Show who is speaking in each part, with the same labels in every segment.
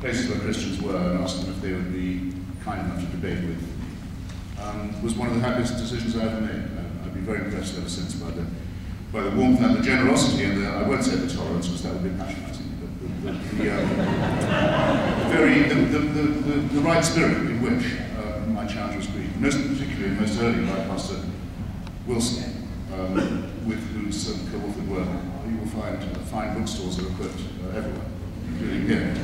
Speaker 1: places where Christians were and asked them if they would be kind enough to debate with. Was one of the happiest decisions I ever made. I've been very impressed ever since by the warmth and the generosity and I won't say the tolerance because that would be patronising, but the right spirit in which my challenge was greeted. Most particularly, most early by Pastor Wilson, with whose co-authored work you will find fine bookstores are equipped everywhere, including here.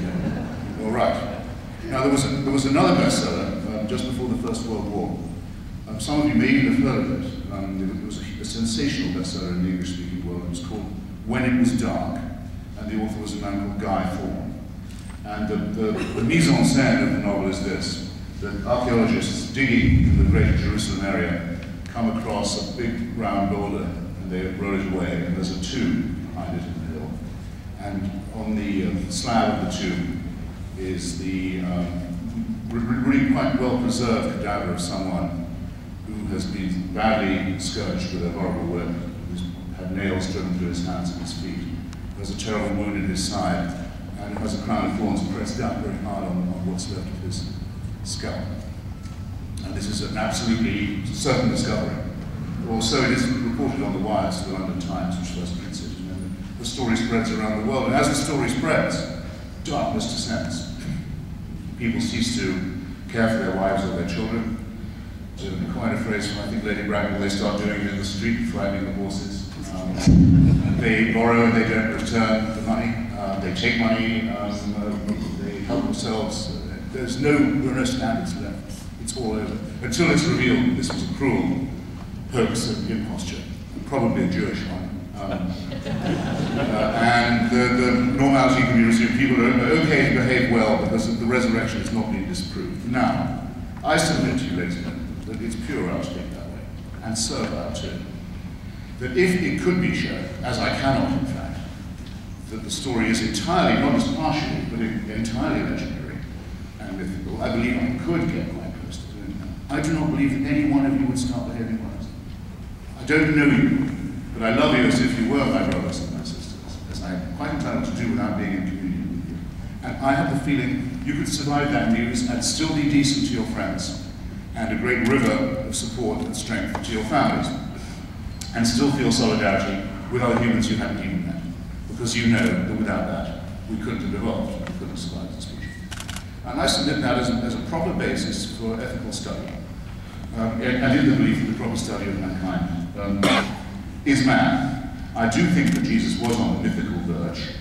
Speaker 1: All right. Now there was another bestseller just before the First World War. Some of you may even have heard of it. It was a sensational bestseller in the English-speaking world. It was called When It Was Dark, and the author was a man called Guy Fawkes. And the mise-en-scène of the novel is this: that archaeologists digging in the Greater Jerusalem area come across a big round boulder, and they roll it away, and there's a tomb behind it in the hill. And on the slab of the tomb is the really quite well-preserved cadaver of someone who has been badly scourged with a horrible whip, who's had nails driven through his hands and his feet, who has a terrible wound in his side, and has a crown of thorns pressed down very hard on what's left of his scalp. And this is an absolutely certain discovery. Or so it is reported on the wires of the London Times, which first prints it. And the story spreads around the world, and as the story spreads, darkness descends. People cease to care for their wives or their children. To coin a phrase from, I think, Lady Bracknell, they start doing it in the street, frightening the horses. They borrow and they don't return the money. They take money, they help themselves. There are no standards left. It's all over. Until it's revealed that this was a cruel hoax and imposture, and probably a Jewish one. And the normality can be resumed. People are okay to behave well because the resurrection has not been disproved. Now, I submit to you, ladies and gentlemen, that it's pure outtake that way, and so about too. That if it could be shown, as I cannot in fact, that the story is entirely, not just partially, but entirely legendary and mythical, I believe I could get quite close to doing that. I do not believe that any one of you would start behaving worse. I don't know you, but I love you as if you were my brothers and my sisters, as I am quite entitled to do without being in communion with you. And I have the feeling you could survive that news and still be decent to your friends, and a great river of support and strength to your families, and still feel solidarity with other humans you haven't even met, because you know that without that, we couldn't have evolved, we couldn't have survived as a species. And I submit that as a proper basis for ethical study, and in the belief that the proper study of mankind is man. I do think that Jesus was on the mythical verge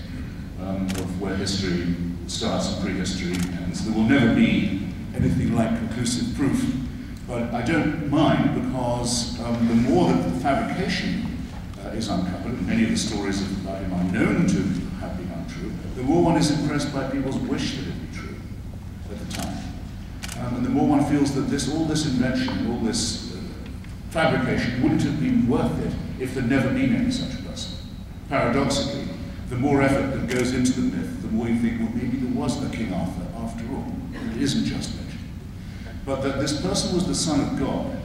Speaker 1: of where history starts and prehistory ends. There will never be anything like conclusive proof, but I don't mind because the more that the fabrication is uncovered, and many of the stories about him are known to have been untrue, the more one is impressed by people's wish that it be true at the time. And the more one feels that all this invention, all this fabrication wouldn't have been worth it if there'd never been any such person. Paradoxically, the more effort that goes into the myth, the more you think, well, maybe there was a King Arthur after all. It isn't just legend. But that this person was the Son of God,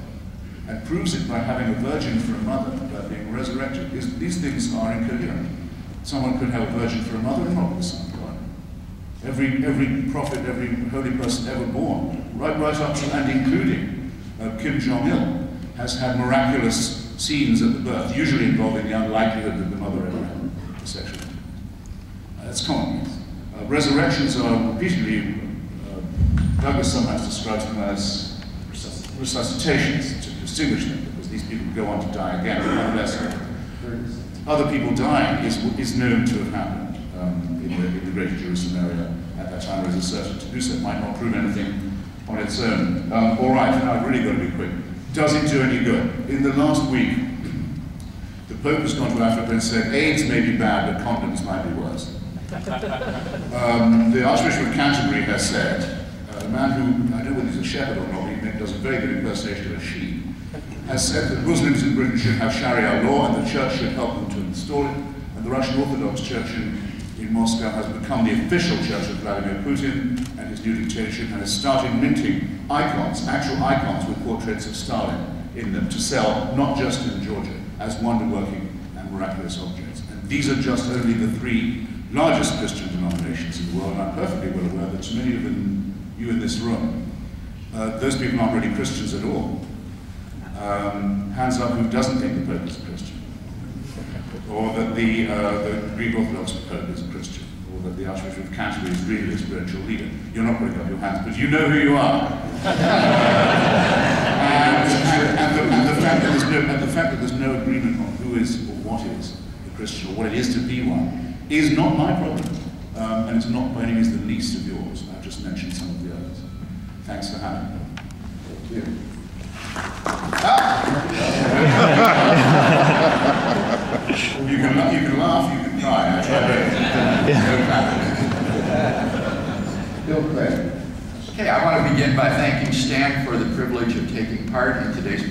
Speaker 1: and proves it by having a virgin for a mother, by being resurrected. These things are incoherent. Someone could have a virgin for a mother and not be the Son of God. Every prophet, every holy person ever born, right up to and including Kim Jong-il, has had miraculous scenes at the birth, usually involving the unlikelihood that the mother ever had a sexual intercourse. It's common. Resurrections are repeatedly, Douglas sometimes describes them as resuscitations to distinguish them, because these people go on to die again. Unless other people dying is known to have happened in the Greater Jerusalem area at that time, or is asserted to do so. It might not prove anything on its own. All right, now I've really got to be quick. Does it do any good? In the last week, the Pope has gone to Africa and said, AIDS may be bad, but condoms might be worse. The Archbishop of Canterbury has said, a man who, I don't know whether he's a shepherd or not, he does a very good impersonation of a sheep, has said that Muslims in Britain should have Sharia law and the church should help them to install it, and the Russian Orthodox Church in Moscow has become the official church of Vladimir Putin and his new dictatorship, and has started minting icons, actual icons with portraits of Stalin in them to sell, not just in Georgia, as wonder-working and miraculous objects. And these are just only the three largest Christian denominations in the world, and I'm perfectly well aware that to many of you in this room, those people aren't really Christians at all. Hands up who doesn't think the Pope is a Christian, or that the Greek Orthodox Pope is a Christian, or that the Archbishop of Canterbury is really a spiritual leader. You're not putting up your hands, but you know who you are. and the fact that there's no agreement on who is or what is a Christian, or what it is to be one, is not my problem, and it's not by any means the least of yours. I've just mentioned some of the others. Thanks for having me. Thank you. You can laugh, you can cry.
Speaker 2: Okay, I want to begin by thanking Stan for the privilege of taking part in today's